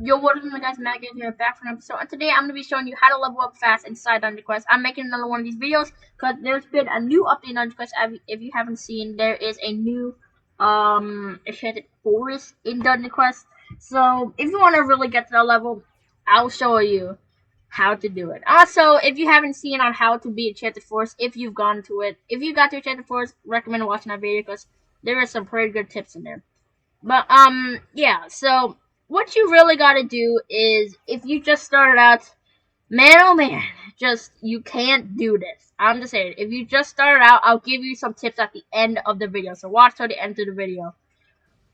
Yo, what is up, guys? Mattic here, back for an episode. And today I'm going to be showing you how to level up fast inside Dungeon Quest. I'm making another one of these videos because there's been a new update in Dungeon Quest. If you haven't seen, there is a new enchanted forest in Dungeon Quest. So if you want to really get to that level, I'll show you how to do it. Also, if you haven't seen on how to beat enchanted forest, if you've gone to it, if you got to enchanted forest, recommend watching that video because there is some pretty good tips in there. But yeah. So what you really gotta do is, if you just started out, man, oh man, you can't do this. I'm just saying, if you just started out, I'll give you some tips at the end of the video. So watch till the end of the video.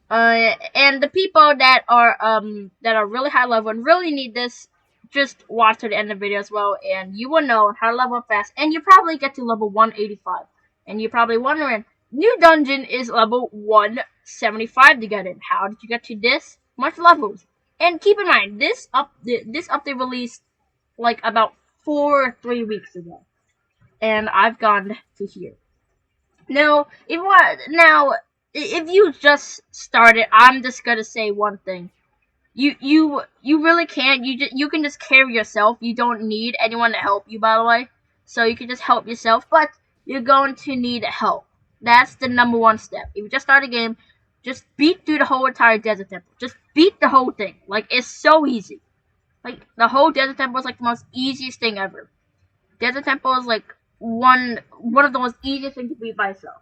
And the people that are really high level and really need this, just watch till the end of the video as well, and you will know how to level up fast. And you probably get to level 185, and you're probably wondering, new dungeon is level 175 to get in. How did you get to this much levels? And keep in mind, this update released like about 4 or 3 weeks ago, and I've gone to here. Now, if you just started, I'm just gonna say one thing: you really can't. You can just carry yourself. You don't need anyone to help you, by the way. So you can just help yourself, but you're going to need help. That's the number one step. If you just start a game, just beat through the whole entire desert temple. Just beat the whole thing. Like, it's so easy. Like, the whole desert temple is like the most easiest thing ever. Desert temple is like one of the most easiest things to beat by yourself.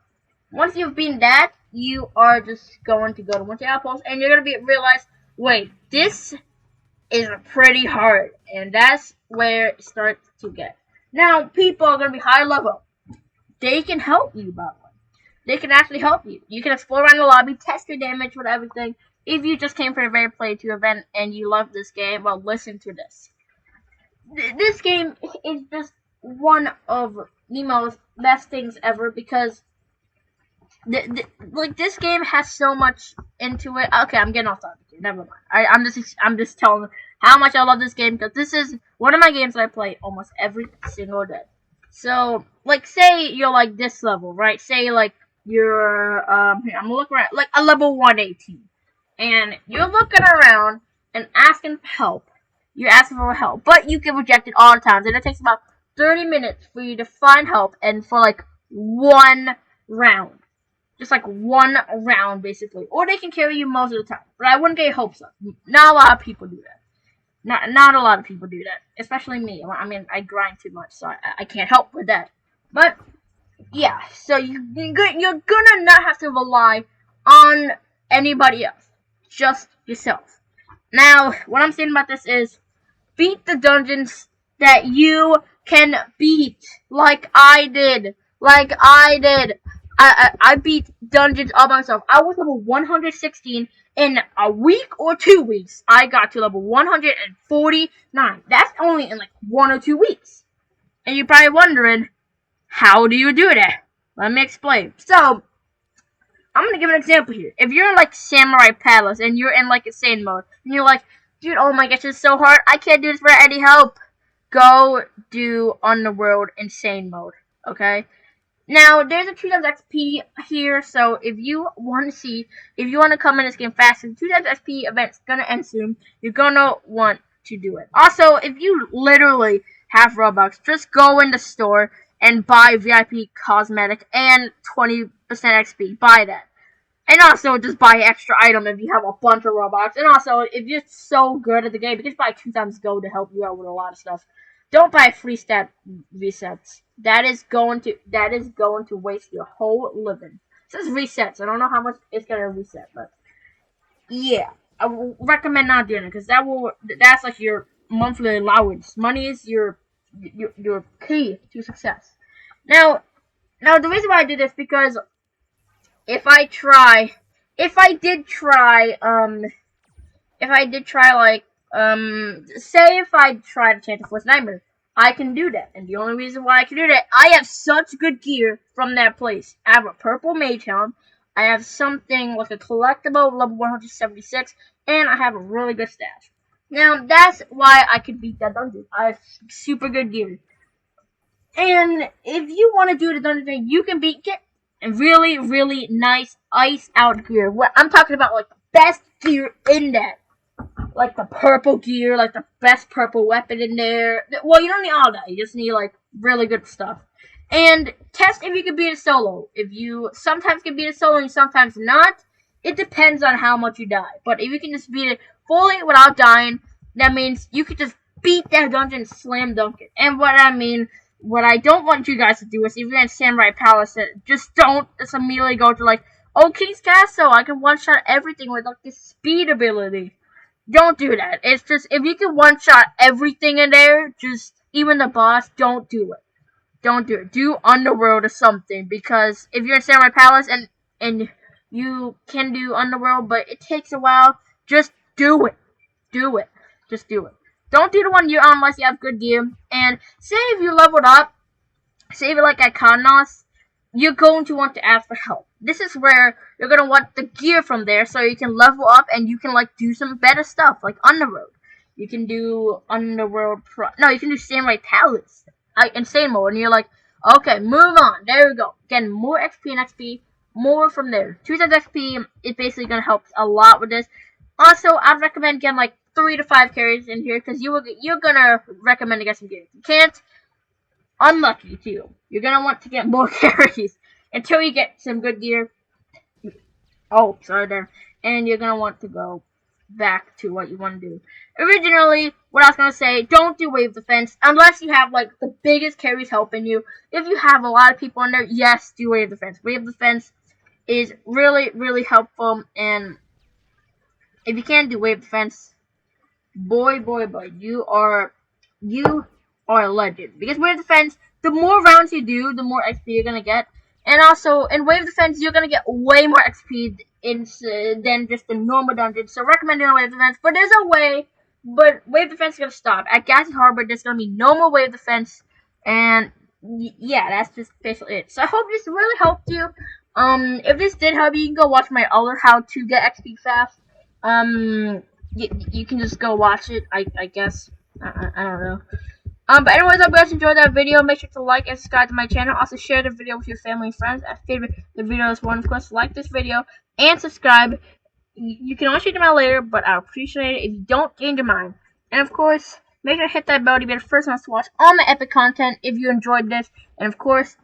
Once you've beaten that, you are just going to go to one of the outposts, and you're gonna realize, wait, this is pretty hard, and that's where it starts to get. Now, people are gonna be high level. They can help you, by the way. They can actually help you. You can explore around the lobby, test your damage with everything. If you just came for a very play to event and you love this game, well, listen to this. This game is just one of the most best things ever because like, this game has so much into it. Okay, I'm getting off topic here. Never mind. I'm just telling how much I love this game because this is one of my games that I play almost every single day. So, like, say you're like this level, right? Say like you're here, I'm looking at like a level 118, and you're looking around and asking for help. You're asking for help, but you get rejected all the time, and it takes about 30 minutes for you to find help, and for like one round, just like one round basically, or they can carry you most of the time. But I wouldn't get your hopes up. Not a lot of people do that. Not a lot of people do that, especially me. I mean, I grind too much, so I can't help with that. But yeah, so you're gonna not have to rely on anybody else, just yourself. Now, what I'm saying about this is, beat the dungeons that you can beat, like I did. I beat dungeons all by myself. I was level 116 in a week or 2 weeks. I got to level 149. That's only in like 1 or 2 weeks. And you're probably wondering, how do you do that? Let me explain. So, I'm going to give an example here. If you're in like Samurai Palace and you're in like insane mode, and you're like, dude, oh my gosh, it's so hard. I can't do this for any help. Go do Underworld insane mode. Okay? Now, there's a 2x XP here, so if you want to come in this game fast, the 2x XP event's gonna end soon. You're gonna want to do it. Also, if you literally have Robux, just go in the store and buy VIP cosmetic and 20% XP. Buy that. And also, just buy an extra item if you have a bunch of Robux. And also, if you're so good at the game, you can buy 2 times gold to help you out with a lot of stuff. Don't buy free stat resets. That is going to waste your whole living. It says resets. I don't know how much it's gonna reset, but yeah, I would recommend not doing it because that's like your monthly allowance. Money is your key to success. Now the reason why I did this because if I did try to change the Force Nightmare, I can do that. And the only reason why I can do that, I have such good gear from that place. I have a purple mage helm, I have something like a collectible level 176, and I have a really good stash. Now, that's why I could beat that dungeon. I have super good gear. And if you want to do the dungeon, you can get really, really nice ice out gear. I'm talking about like the best gear in that. like the purple gear, like the best purple weapon in there. Well, you don't need all that. You just need like really good stuff. And test if you can beat it solo. If you sometimes can beat it solo and sometimes not, it depends on how much you die. But if you can just beat it fully without dying, that means you could just beat that dungeon and slam dunk it. And what I don't want you guys to do is if you're in Samurai Palace, just don't just immediately go to like, oh, King's Castle, I can one-shot everything with like this speed ability. Don't do that. It's just, if you can one-shot everything in there, just, even the boss, don't do it. Don't do it. Do Underworld or something, because if you're in Samurai Palace and you can do Underworld, but it takes a while, just do it. Do it. Just do it. Don't do the one you're on unless you have good gear. And say if you leveled up, say if you're like at Connos, you're going to want to ask for help. This is where you're going to want the gear from there so you can level up and you can like do some better stuff like Underworld. You can do Underworld No, you can do Samurai Palace. Insane mode, and you're like, okay, move on. There we go. Getting more XP and XP, more from there. 2 times XP is basically going to help a lot with this. Also, I'd recommend getting like 3 to 5 carries in here, because you're going to recommend to get some gear. If you can't, unlucky too. You're going to want to get more carries until you get some good gear. Oh, sorry there. And you're going to want to go back to what you want to do. Originally, what I was going to say, don't do wave defense unless you have like the biggest carries helping you. If you have a lot of people in there, yes, do wave defense. Wave defense is really, really helpful, and if you can't do wave defense, boy, you are a legend. Because wave defense, the more rounds you do, the more XP you're going to get. And also, in wave defense, you're going to get way more XP than just the normal dungeon. So recommend doing wave defense. But there's a way, but wave defense is going to stop. At Gassy Harbor, there's going to be no more wave defense. And yeah, that's just basically it. So I hope this really helped you. If this did help you, you can go watch my other how to get XP fast. You can just go watch it, I guess. I don't know. But anyways, I hope you guys enjoyed that video. Make sure to like and subscribe to my channel. Also, share the video with your family and friends. If you favorite the video is one, of course, like this video and subscribe. You can always change your mind later, but I appreciate it if you don't change your mind. And of course, make sure to hit that bell to be the first one to watch all my epic content if you enjoyed this. And of course,